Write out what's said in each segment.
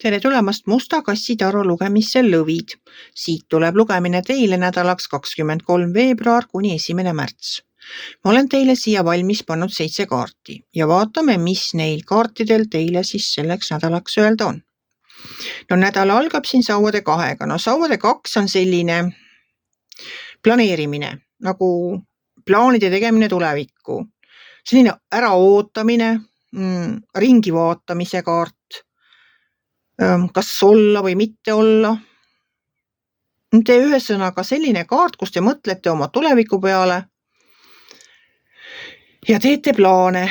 Tere tulemast Musta kassi taru lugemisse Lõvid. Siit tuleb lugemine teile nädalaks 23. veebruar kuni 1. märts. Ma olen teile siia valmis pannud 7 kaarti ja vaatame, mis neil kaartidel teile siis selleks nädalaks öelda on. No nädal algab siin sauade 2-ga. No sauade 2 on selline planeerimine, nagu plaanide tegemine tulevikku. Selline äraootamine, ringi vaatamise kaart. Kas olla või mitte olla. Te ühesõnaga selline kaart, kus te mõtlete oma tuleviku peale ja teete plaane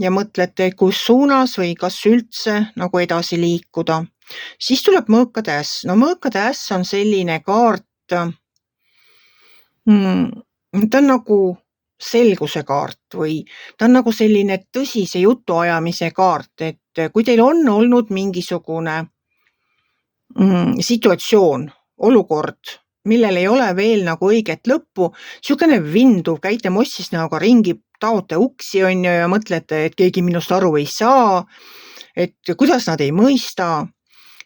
ja mõtlete, kus suunas või kas üldse nagu edasi liikuda. Siis tuleb mõõkade äss. No mõõkade äss on selline kaart, ta on nagu selguse kaart või ta on nagu selline tõsise jutuajamise kaart, et kui teil on olnud mingisugune situatsioon, olukord, millel ei ole veel nagu õiget lõppu, siukene vinduv, käite mossis näoga ringi, taote uksi on ja mõtlete, et keegi minust aru ei saa, et kuidas nad ei mõista,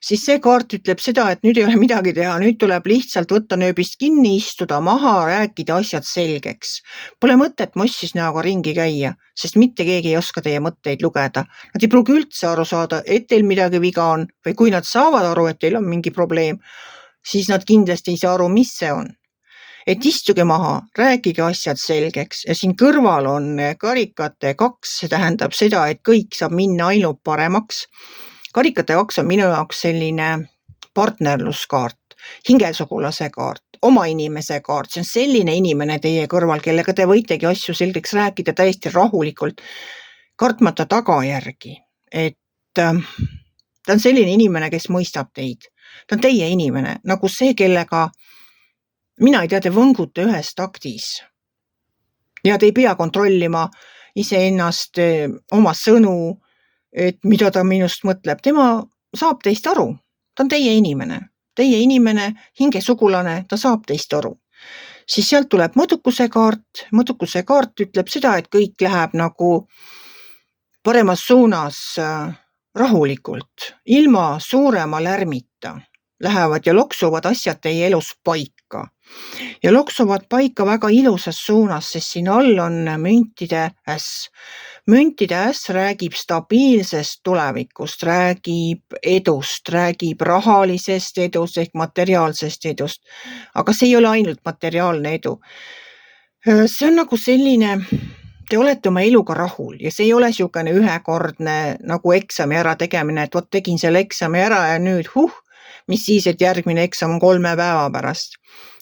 siis see kaart ütleb seda, et nüüd ei ole midagi teha, nüüd tuleb lihtsalt võtta nööbist kinni, istuda maha, rääkida asjad selgeks. Pole mõtet mossis näoga ringi käia, sest mitte keegi ei oska teie mõtteid lugeda. Nad ei pruugi üldse aru saada, et teil midagi viga on või kui nad saavad aru, et teil on mingi probleem, siis nad kindlasti ei saa aru, mis see on. Et istuge maha, rääkige asjad selgeks ja siin kõrval on karikate 2, see tähendab seda, et kõik saab minna ainult paremaks. Karikate 2 on minu jaoks selline partnerluskaart, hingesugulase kaart, oma inimese kaart. See on selline inimene teie kõrval, kellega te võitegi asju selgeks rääkida täiesti rahulikult, kartmata tagajärgi. Et ta on selline inimene, kes mõistab teid. Ta on teie inimene, nagu see, kellega, mina ei tea, te võngute ühes taktis. Ja te ei pea kontrollima iseennast, oma sõnu, et mida ta minust mõtleb. Tema saab teist aru. Ta on teie inimene, hingesugulane, ta saab teist aru. Siis sealt tuleb mõõdukuse kaart. Mõõdukuse kaart ütleb seda, et kõik läheb nagu paremas suunas rahulikult, ilma suurema lärmita. Lähevad ja loksuvad asjad teie elus paika. Ja loksuvad paika väga ilusas suunas, sest siin all on müntide äss. Müntide äss räägib stabiilsest tulevikust, räägib edust, räägib rahalisest edust ehk materiaalsest edust. Aga see ei ole ainult materiaalne edu. See on nagu selline, te olete oma eluga rahul ja see ei ole siukene ühekordne nagu eksami ära tegemine, et vot tegin selle eksami ära ja nüüd mis siis, et järgmine eksam on 3 päeva pärast.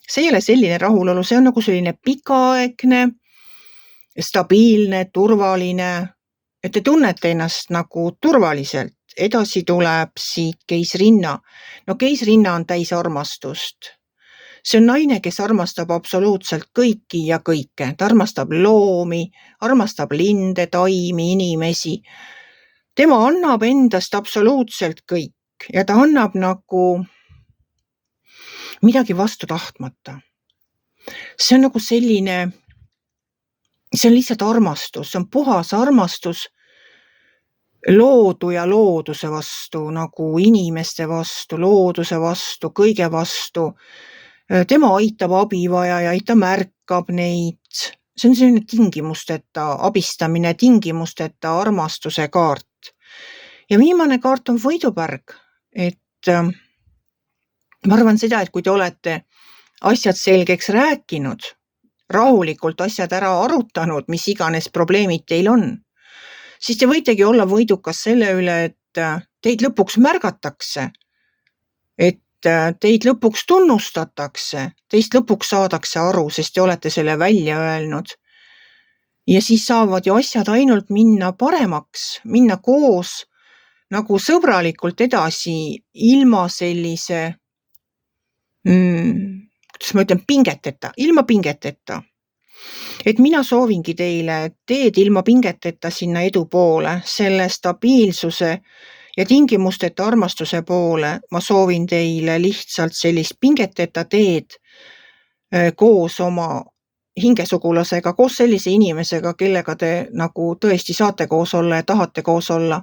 See ei ole selline rahulolu, see on nagu selline pikaaegne, stabiilne, turvaline, et te tunnete ennast nagu turvaliselt. Edasi tuleb siit keisrinna. No keisrinna on täis armastust. See on naine, kes armastab absoluutselt kõiki ja kõike. Ta armastab loomi, armastab linde, taimi, inimesi. Tema annab endast absoluutselt kõik. Ja ta annab nagu midagi vastu tahtmata. See on nagu selline, see on lihtsalt armastus, see on puhas armastus loodu ja looduse vastu, nagu inimeste vastu, looduse vastu, kõige vastu. Tema aitab abivajajaid, ta märkab neid. See on selline tingimusteta abistamine, tingimusteta armastuse kaart. Ja viimane kaart on võidupärg. Et ma arvan seda, et kui te olete asjad selgeks rääkinud, rahulikult asjad ära arutanud, mis iganes probleemid teil on, siis te võitegi olla võidukas selle üle, et teid lõpuks märgatakse, et teid lõpuks tunnustatakse, teist lõpuks saadakse aru, sest te olete selle välja öelnud. Ja siis saavad ju asjad ainult minna paremaks, minna koos nagu sõbralikult edasi ilma sellise, kuidas ma ütlen, pingeteta, ilma pingeteta. Et mina soovingi teile teed ilma pingeteta sinna edu poole, selle stabiilsuse ja tingimusteta armastuse poole. Ma soovin teile lihtsalt sellist pingeteta teed koos oma hingesugulasega, koos sellise inimesega, kellega te nagu tõesti saate koos olla ja tahate koos olla.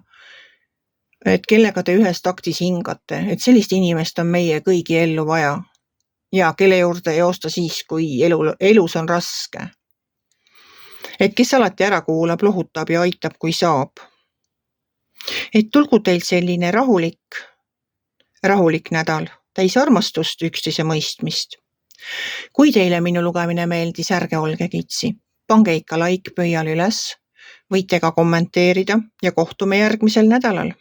et kellega te ühes taktis hingate, et sellist inimest on meie kõigi ellu vaja ja kelle juurde joosta siis, kui elus on raske. Et kes alati ära kuulab, lohutab ja aitab, kui saab. Et tulgu teil selline rahulik nädal, täis armastust, üksteise mõistmist. Kui teile minu lugemine meeldis, ärge olge kitsi. Pange ikka like pöial üles, võite ka kommenteerida ja kohtume järgmisel nädalal.